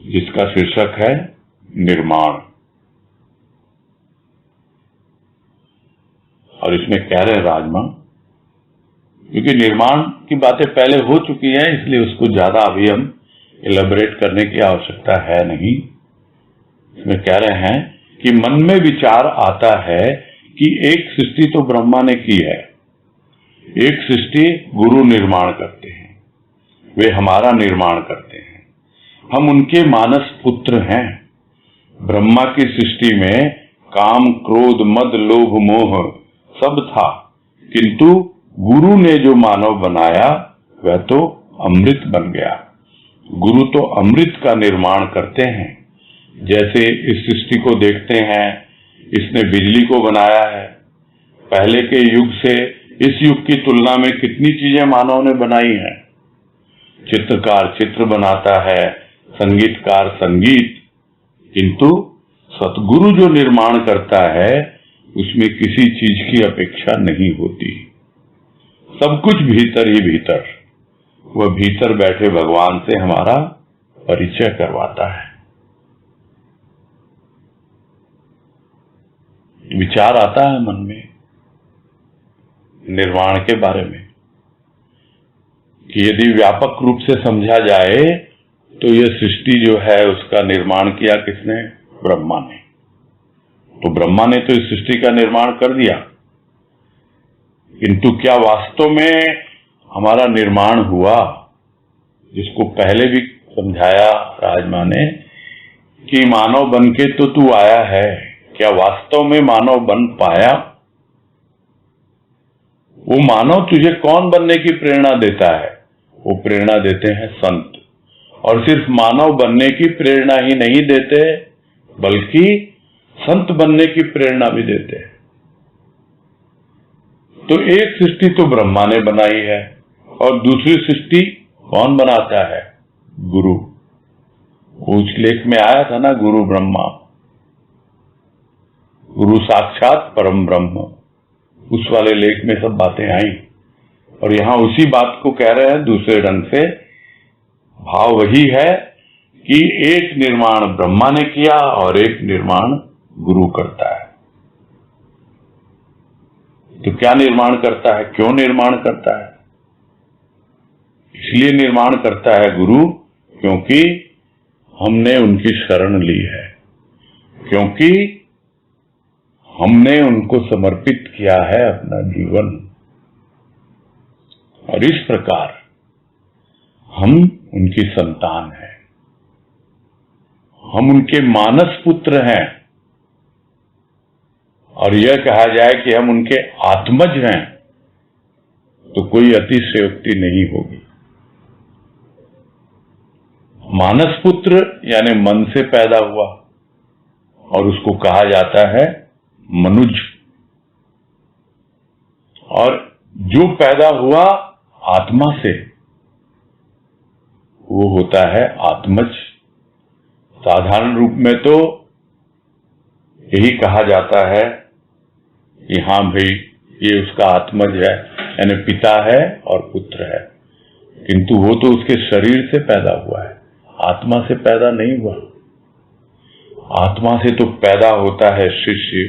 जिसका शीर्षक है निर्माण। और इसमें कह रहे राजमा, क्योंकि निर्माण की बातें पहले हो चुकी हैं इसलिए उसको ज्यादा अभी हम इलेबोरेट करने की आवश्यकता है नहीं। इसमें कह रहे हैं कि मन में विचार आता है कि एक सृष्टि तो ब्रह्मा ने की है, एक सृष्टि गुरु निर्माण करते हैं, वे हमारा निर्माण करते हैं, हम उनके मानस पुत्र हैं। ब्रह्मा की सृष्टि में काम, क्रोध, मद, लोभ, मोह सब था, किंतु गुरु ने जो मानव बनाया वह तो अमृत बन गया। गुरु तो अमृत का निर्माण करते हैं। जैसे इस सृष्टि को देखते हैं, इसने बिजली को बनाया है। पहले के युग से इस युग की तुलना में कितनी चीजें मानव ने बनाई हैं। चित्रकार चित्र बनाता है, संगीतकार संगीत, किंतु सतगुरु जो निर्माण करता है उसमें किसी चीज की अपेक्षा नहीं होती। सब कुछ भीतर ही भीतर, वह भीतर बैठे भगवान से हमारा परिचय करवाता है। विचार आता है मन में निर्माण के बारे में कि यदि व्यापक रूप से समझा जाए तो यह सृष्टि जो है उसका निर्माण किया किसने? ब्रह्मा ने। तो ब्रह्मा ने तो इस सृष्टि का निर्माण कर दिया, किंतु क्या वास्तव में हमारा निर्माण हुआ? जिसको पहले भी समझाया राजमा ने कि मानव बन के तो तू आया है, क्या वास्तव में मानव बन पाया? वो मानव तुझे कौन बनने की प्रेरणा देता है? वो प्रेरणा देते हैं संत। और सिर्फ मानव बनने की प्रेरणा ही नहीं देते, बल्कि संत बनने की प्रेरणा भी देते हैं। तो एक सृष्टि तो ब्रह्मा ने बनाई है और दूसरी सृष्टि कौन बनाता है? गुरु। उस लेख में आया था ना, गुरु ब्रह्मा, गुरु साक्षात परम ब्रह्म, उस वाले लेख में सब बातें आई। और यहां उसी बात को कह रहे हैं दूसरे ढंग से। भाव वही है कि एक निर्माण ब्रह्मा ने किया और एक निर्माण गुरु करता है। तो क्या निर्माण करता है? क्यों निर्माण करता है? इसलिए निर्माण करता है गुरु क्योंकि हमने उनकी शरण ली है, क्योंकि हमने उनको समर्पित किया है अपना जीवन। और इस प्रकार हम उनकी संतान हैं, हम उनके मानस पुत्र हैं। और यह कहा जाए कि हम उनके आत्मज हैं तो कोई अतिशयोक्ति नहीं होगी। मानस पुत्र यानी मन से पैदा हुआ और उसको कहा जाता है मनुज। और जो पैदा हुआ आत्मा से वो होता है आत्मज। साधारण रूप में तो यही कहा जाता है कि हाँ भाई ये उसका आत्मज है, यानी पिता है और पुत्र है, किंतु वो तो उसके शरीर से पैदा हुआ है, आत्मा से पैदा नहीं हुआ। आत्मा से तो पैदा होता है शिष्य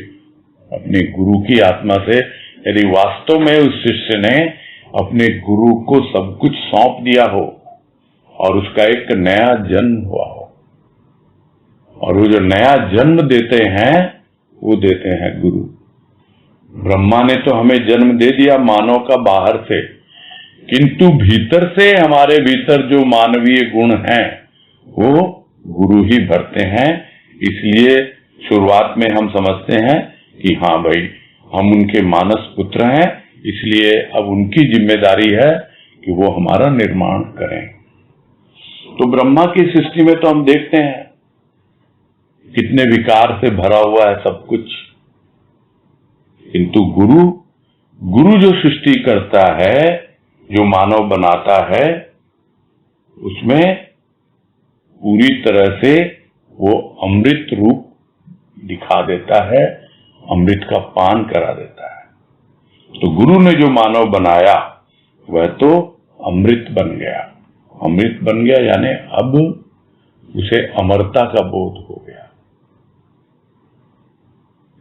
अपने गुरु की आत्मा से, यदि वास्तव में उस शिष्य ने अपने गुरु को सब कुछ सौंप दिया हो और उसका एक नया जन्म हुआ हो। और वो जो नया जन्म देते हैं वो देते हैं गुरु। ब्रह्मा ने तो हमें जन्म दे दिया मानव का बाहर से, किंतु भीतर से हमारे भीतर जो मानवीय गुण हैं वो गुरु ही भरते हैं। इसलिए शुरुआत में हम समझते हैं कि हाँ भाई हम उनके मानस पुत्र हैं, इसलिए अब उनकी जिम्मेदारी है कि वो हमारा निर्माण करें। तो ब्रह्मा की सृष्टि में तो हम देखते हैं कितने विकार से भरा हुआ है सब कुछ, किंतु गुरु जो सृष्टि करता है, जो मानव बनाता है, उसमें पूरी तरह से वो अमृत रूप दिखा देता है, अमृत का पान करा देता है। तो गुरु ने जो मानव बनाया वह तो अमृत बन गया। अमृत बन गया यानी अब उसे अमरता का बोध हो गया।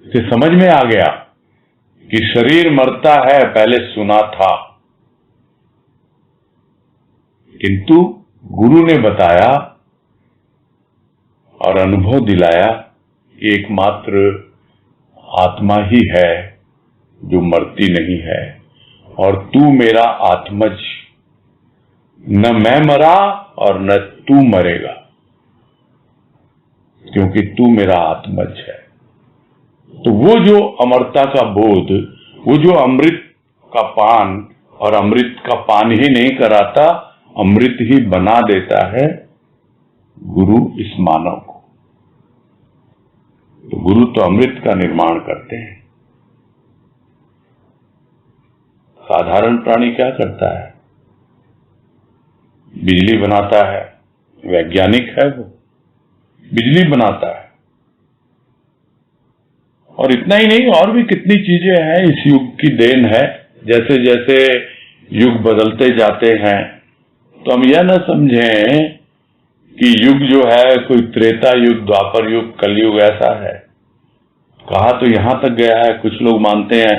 उसे समझ में आ गया कि शरीर मरता है, पहले सुना था, किंतु गुरु ने बताया और अनुभव दिलाया कि एकमात्र आत्मा ही है जो मरती नहीं है, और तू मेरा आत्मज, न मैं मरा और न तू मरेगा, क्योंकि तू मेरा आत्मज है। तो वो जो अमरता का बोध, वो जो अमृत का पान, और अमृत का पान ही नहीं कराता, अमृत ही बना देता है गुरु इस मानव को। तो गुरु तो अमृत का निर्माण करते हैं। साधारण प्राणी क्या करता है? बिजली बनाता है, वैज्ञानिक है वो, बिजली बनाता है। और इतना ही नहीं, और भी कितनी चीजें हैं, इस युग की देन है। जैसे जैसे युग बदलते जाते हैं, तो हम यह न समझें कि युग जो है कोई त्रेता युग, द्वापर युग, कलयुग ऐसा है। कहा तो यहां तक गया है, कुछ लोग मानते हैं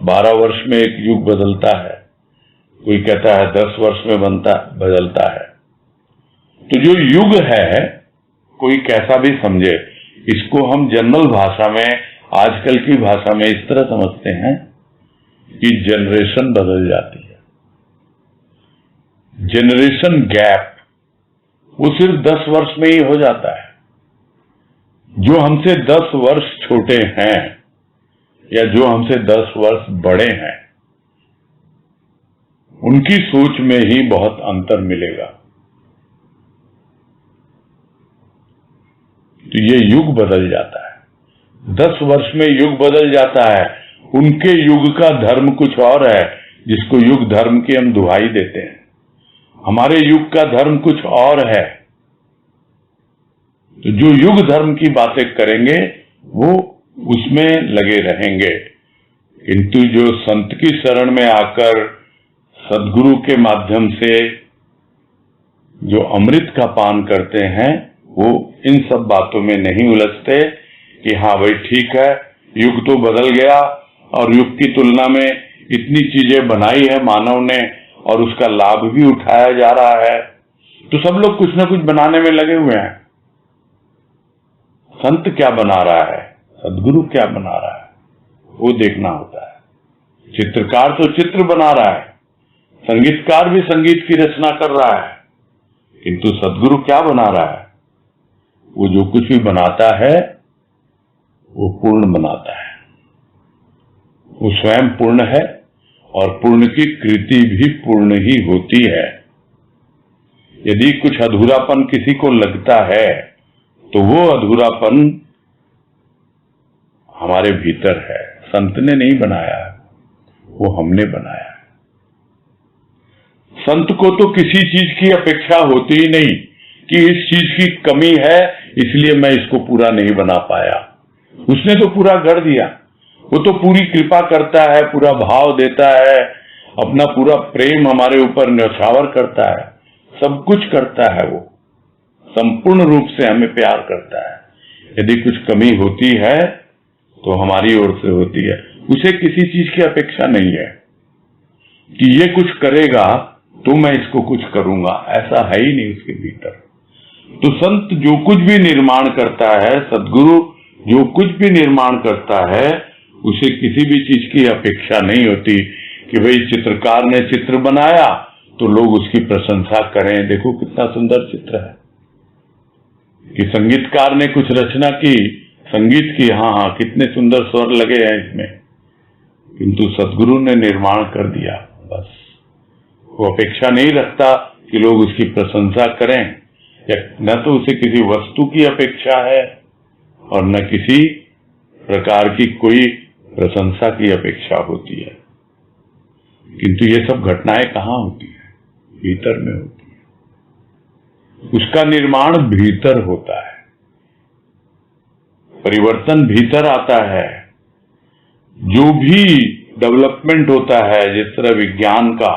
12 वर्ष में एक युग बदलता है, कोई कहता है 10 वर्ष में बदलता है। तो जो युग है, कोई कैसा भी समझे, इसको हम जनरल भाषा में, आजकल की भाषा में इस तरह समझते हैं कि जनरेशन बदल जाती है। जनरेशन गैप वो सिर्फ 10 वर्ष में ही हो जाता है। जो हमसे 10 वर्ष छोटे हैं या जो हमसे 10 वर्ष बड़े हैं, उनकी सोच में ही बहुत अंतर मिलेगा। तो ये युग बदल जाता है। 10 वर्ष में युग बदल जाता है। उनके युग का धर्म कुछ और है, जिसको युग धर्म की हम दुहाई देते हैं। हमारे युग का धर्म कुछ और है। तो जो युग धर्म की बातें करेंगे वो उसमें लगे रहेंगे, किंतु जो संत की शरण में आकर सदगुरु के माध्यम से जो अमृत का पान करते हैं, वो इन सब बातों में नहीं उलझते कि हाँ भाई ठीक है, युग तो बदल गया और युग की तुलना में इतनी चीजें बनाई है मानव ने और उसका लाभ भी उठाया जा रहा है, तो सब लोग कुछ ना कुछ बनाने में लगे हुए हैं। संत क्या बना रहा है, सदगुरु क्या बना रहा है, वो देखना होता है। चित्रकार तो चित्र बना रहा है, संगीतकार भी संगीत की रचना कर रहा है, किंतु सदगुरु क्या बना रहा है? वो जो कुछ भी बनाता है वो पूर्ण बनाता है। वो स्वयं पूर्ण है और पूर्ण की कृति भी पूर्ण ही होती है। यदि कुछ अधूरापन किसी को लगता है तो वो अधूरापन हमारे भीतर है। संत ने नहीं बनाया, वो हमने बनाया है। संत को तो किसी चीज की अपेक्षा होती ही नहीं कि इस चीज की कमी है इसलिए मैं इसको पूरा नहीं बना पाया। उसने तो पूरा कर दिया। वो तो पूरी कृपा करता है, पूरा भाव देता है, अपना पूरा प्रेम हमारे ऊपर न्यौछावर करता है, सब कुछ करता है। वो संपूर्ण रूप से हमें प्यार करता है। यदि कुछ कमी होती है तो हमारी ओर से होती है। उसे किसी चीज की अपेक्षा नहीं है कि ये कुछ करेगा तो मैं इसको कुछ करूंगा, ऐसा है ही नहीं उसके भीतर। तो संत जो कुछ भी निर्माण करता है, सदगुरु जो कुछ भी निर्माण करता है, उसे किसी भी चीज की अपेक्षा नहीं होती कि भाई चित्रकार ने चित्र बनाया तो लोग उसकी प्रशंसा करें, देखो कितना सुंदर चित्र है। कि संगीतकार ने कुछ रचना की, संगीत की, हाँ कितने सुंदर स्वर लगे हैं इसमें, किंतु सदगुरु ने निर्माण कर दिया, बस। वो अपेक्षा नहीं रखता कि लोग उसकी प्रशंसा करें, या न तो उसे किसी वस्तु की अपेक्षा है और न किसी प्रकार की कोई प्रशंसा की अपेक्षा होती है। किंतु ये सब घटनाएं कहाँ होती है? भीतर में होती है। उसका निर्माण भीतर होता है, परिवर्तन भीतर आता है। जो भी डेवलपमेंट होता है, जिस तरह विज्ञान का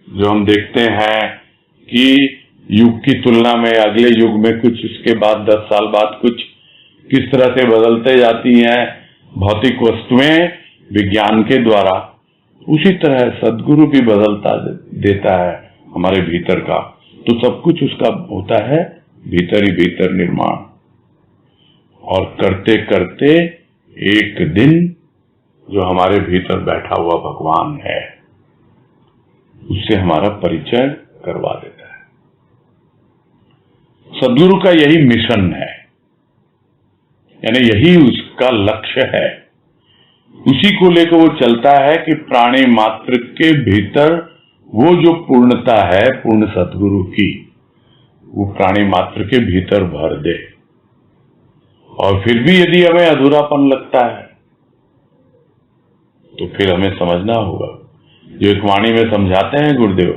जो हम देखते हैं कि युग की तुलना में अगले युग में कुछ, इसके बाद 10 साल बाद कुछ किस तरह से बदलते जाती हैं भौतिक वस्तुएं विज्ञान के द्वारा, उसी तरह सदगुरु भी बदलता देता है हमारे भीतर का। तो सब कुछ उसका होता है भीतर ही भीतर निर्माण, और करते करते एक दिन जो हमारे भीतर बैठा हुआ भगवान है उससे हमारा परिचय करवा देता है। सदगुरु का यही मिशन है, यानी यही उसका लक्ष्य है। उसी को लेकर वो चलता है कि प्राणी मात्र के भीतर वो जो पूर्णता है पूर्ण सदगुरु की, वो प्राणी मात्र के भीतर भर दे। और फिर भी यदि हमें अधूरापन लगता है तो फिर हमें समझना होगा, जो एक वाणी में समझाते हैं गुरुदेव,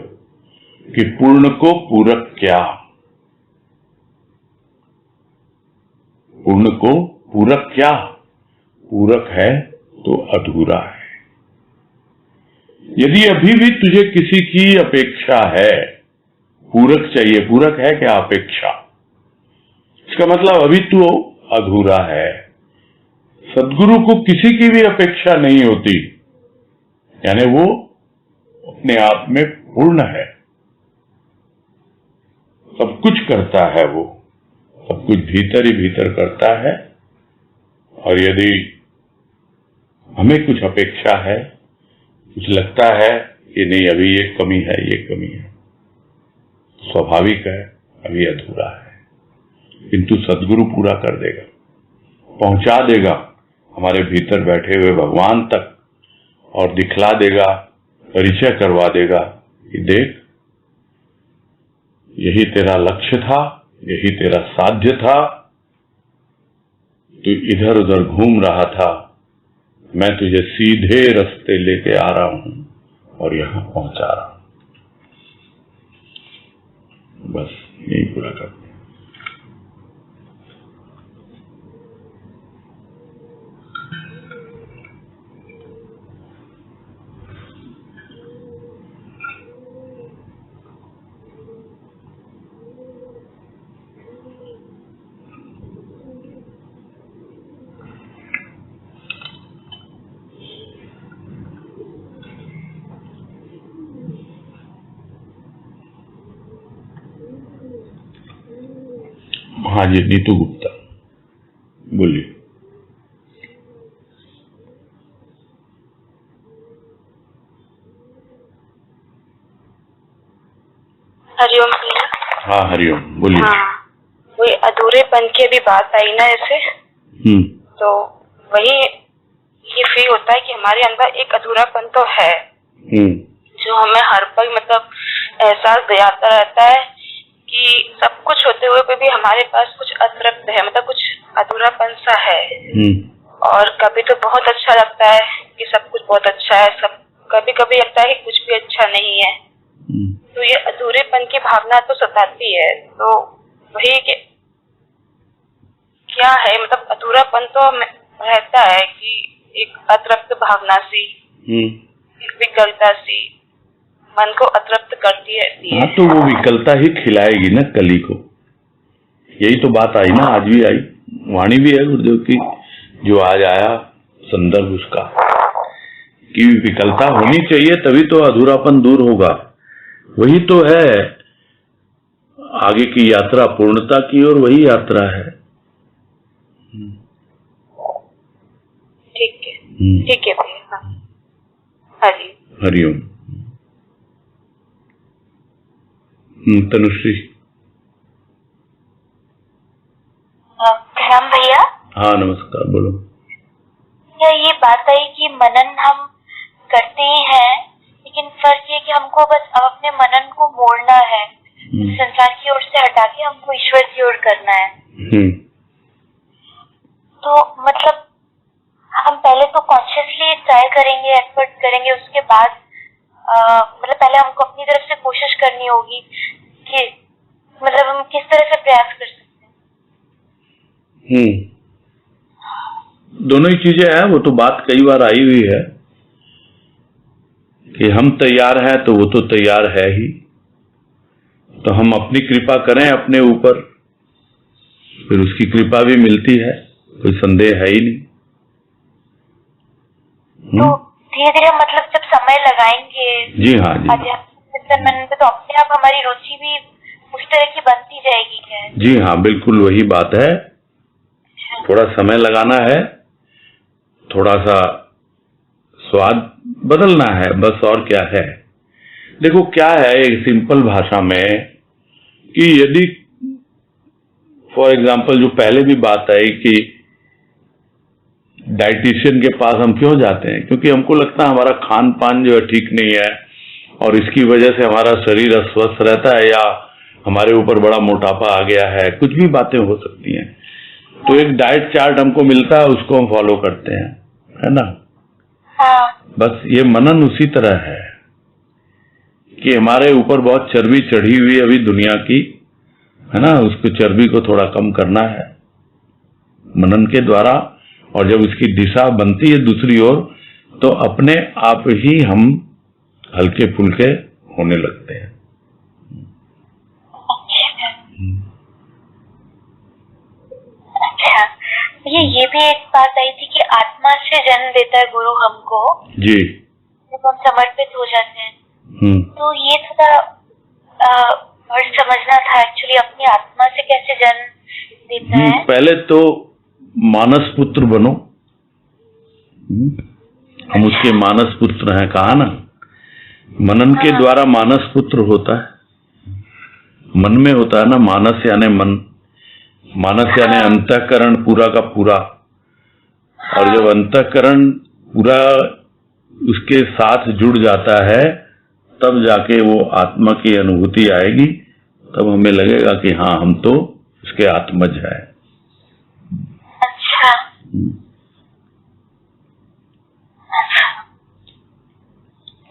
कि पूर्ण को पूरक क्या। पूर्ण को पूरक क्या? पूरक है तो अधूरा है। यदि अभी भी तुझे किसी की अपेक्षा है, पूरक चाहिए, पूरक है क्या? अपेक्षा। इसका मतलब अभी तू अधूरा है। सदगुरु को किसी की भी अपेक्षा नहीं होती, यानी वो अपने आप में पूर्ण है, सब कुछ करता है, वो सब कुछ भीतर ही भीतर करता है। और यदि हमें कुछ अपेक्षा है, कुछ लगता है कि नहीं अभी ये कमी है, ये कमी है, स्वाभाविक है, अभी अधूरा है, किंतु सदगुरु पूरा कर देगा, पहुंचा देगा हमारे भीतर बैठे हुए भगवान तक, और दिखला देगा, परिचय करवा देगा कि देख यही तेरा लक्ष्य था, यही तेरा साध्य था, तू इधर उधर घूम रहा था, मैं तुझे सीधे रास्ते लेके आ रहा हूं और यहां पहुंचा रहा हूं। बस यही पूरा करते हैं। हाँ जी, नीतू गुप्ता बोलिए। हरिओम भैया। हाँ हरिओम बोलिए। हाँ, वही अधूरेपन की भी बात आई ना ऐसे, तो वही ये फील होता है कि हमारे अंदर एक अधूरापन तो है, जो हमें हर पल मतलब एहसास दिलाता रहता है कि सब कुछ होते हुए भी हमारे पास कुछ अतृप्त है, मतलब कुछ अधूरापन सा है। और कभी तो बहुत अच्छा लगता है कि सब कुछ बहुत अच्छा है, सब कभी कभी लगता है कि कुछ भी अच्छा नहीं है। तो ये अधूरेपन की भावना तो सताती है। तो वही कि क्या है, मतलब अधूरापन तो रहता है कि एक अतृप्त भावना सी, एक विकलता सी मन को अतृप्त करती रहती है। हाँ, तो वो विकलता ही खिलाएगी ना कली को। यही तो बात आई ना, आज भी आई, वाणी भी है गुरुदेव की, जो आज आया संदर्भ उसका, कि विकलता होनी चाहिए तभी तो अधूरापन दूर होगा। वही तो है आगे की यात्रा, पूर्णता की, और वही यात्रा है। ठीक है, ठीक है भैया। हरि हरिओम। तनुश्री। प्रणाम भैया। हाँ नमस्कार, बोलो। ये बात आई कि मनन हम करते ही हैं, लेकिन फर्क ये कि हमको बस अब अपने मनन को मोड़ना है, संसार की ओर से हटा के हमको ईश्वर की ओर करना है। तो मतलब हम पहले तो कॉन्शियसली ट्राई करेंगे, एफर्ट करेंगे, उसके बाद मतलब पहले हमको अपनी तरफ से कोशिश करनी होगी कि मतलब हम किस तरह से प्रयास कर सकते हैं। दोनों ही चीजें हैं, वो तो बात कई बार आई हुई है कि हम तैयार हैं तो वो तो तैयार है ही, तो हम अपनी कृपा करें अपने ऊपर, फिर उसकी कृपा भी मिलती है, कोई संदेह है ही नहीं। तो धीरे धीरे मतलब जब समय लगाएंगे जी हाँ जी, चिंतन मनन पे, तो अपने आप हमारी रुचि भी उस तरह की बनती जाएगी क्या? जी हाँ, बिल्कुल वही बात है। थोड़ा समय लगाना है, थोड़ा सा स्वाद बदलना है, बस और क्या है। देखो क्या है, एक सिंपल भाषा में, कि यदि फॉर एग्जाम्पल जो पहले भी बात आई कि डाइटिशियन के पास हम क्यों जाते हैं, क्योंकि हमको लगता है हमारा खान पान जो है ठीक नहीं है और इसकी वजह से हमारा शरीर अस्वस्थ रहता है या हमारे ऊपर बड़ा मोटापा आ गया है, कुछ भी बातें हो सकती हैं। तो एक डाइट चार्ट हमको मिलता है, उसको हम फॉलो करते हैं, है ना। हाँ। बस ये मनन उसी तरह है कि हमारे ऊपर बहुत चर्बी चढ़ी हुई है अभी दुनिया की, है ना, उसको चर्बी को थोड़ा कम करना है मनन के द्वारा। और जब इसकी दिशा बनती है दूसरी ओर, तो अपने आप ही हम हल्के फुल्के होने लगते हैं। अच्छा, ये भी एक बात आई थी कि आत्मा से जन्म देता है गुरु हमको जी, जब हम समर्पित हो जाते हैं। तो ये थोड़ा और समझना था एक्चुअली, अपनी आत्मा से कैसे जन्म देता है। पहले तो मानस पुत्र बनो, हम उसके मानस पुत्र हैं, कहा ना। मनन के द्वारा मानस पुत्र होता है, मन में होता है ना, मानस यानी मन, मानस यानी अंतःकरण पूरा का पूरा। और जब अंतःकरण पूरा उसके साथ जुड़ जाता है, तब जाके वो आत्मा की अनुभूति आएगी, तब हमें लगेगा कि हाँ हम तो उसके आत्मज है। अच्छा,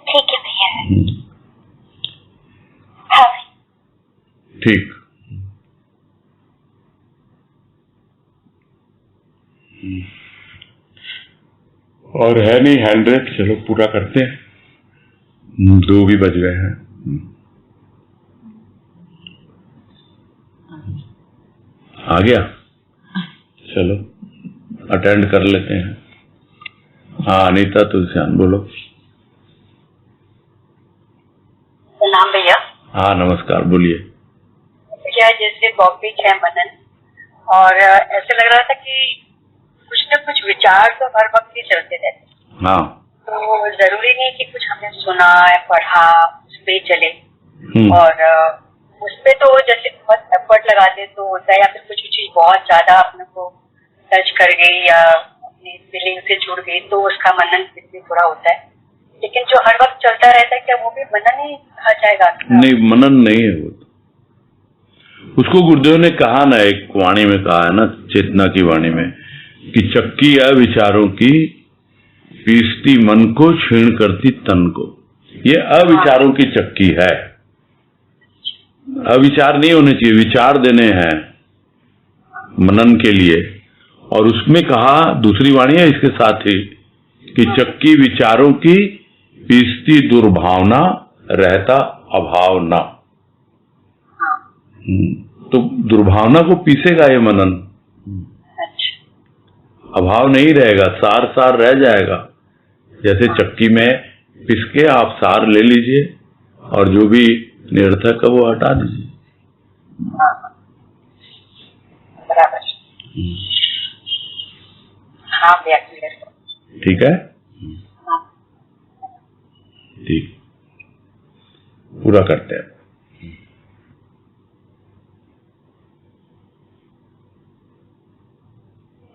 ठीक है भैया। हाँ ठीक। और है नहीं 100, चलो पूरा करते हैं, 2 भी बज गए हैं। आ गया, चलो अटेंड कर लेते हैं। हाँ अनीता तुलसियान बोलो। प्रणाम भैया। हाँ नमस्कार, बोलिए। भैया जैसे टॉपिक है मनन, और ऐसे लग रहा था कि कुछ न कुछ विचार तो हर वक्त ही चलते रहते हैं। हाँ, तो जरूरी नहीं कि कुछ हमने सुना है पढ़ा उस पे चले, और उस पे तो जैसे बहुत एफर्ट लगाते तो होता है, या फिर कुछ चीज बहुत ज्यादा अपने को टच कर गई या अपनी फीलिंग से जुड़ गई तो उसका मनन भी थोड़ा होता है। लेकिन जो हर वक्त चलता रहता है, क्या वो भी मनन ही कहा जाएगा? नहीं, मनन नहीं है वो। उसको गुरुदेव ने कहा ना, एक वाणी में कहा है ना, चेतना की वाणी में, कि चक्की है विचारों की, पीसती मन को, क्षीण करती तन को। ये अविचारों की चक्की है। अविचार नहीं होने चाहिए, विचार देने हैं मनन के लिए। और उसमें कहा, दूसरी वाणी है इसके साथ ही, कि चक्की विचारों की, पीसती दुर्भावना, रहता अभाव ना। तो दुर्भावना को पीसेगा ये मनन, अभाव नहीं रहेगा, सार सार रह जाएगा। जैसे चक्की में पिस के आप सार ले लीजिए और जो भी निरर्थक है वो हटा दीजिए। बराबर। हाँ भैया, ठीक है, ठीक, पूरा करते हैं।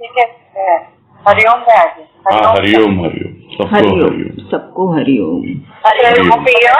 ठीक है, हरिओम में आगे। हाँ हरिओम, हरिओम, सबको हरिओम, सबको हरिओम। हरिओम भैया।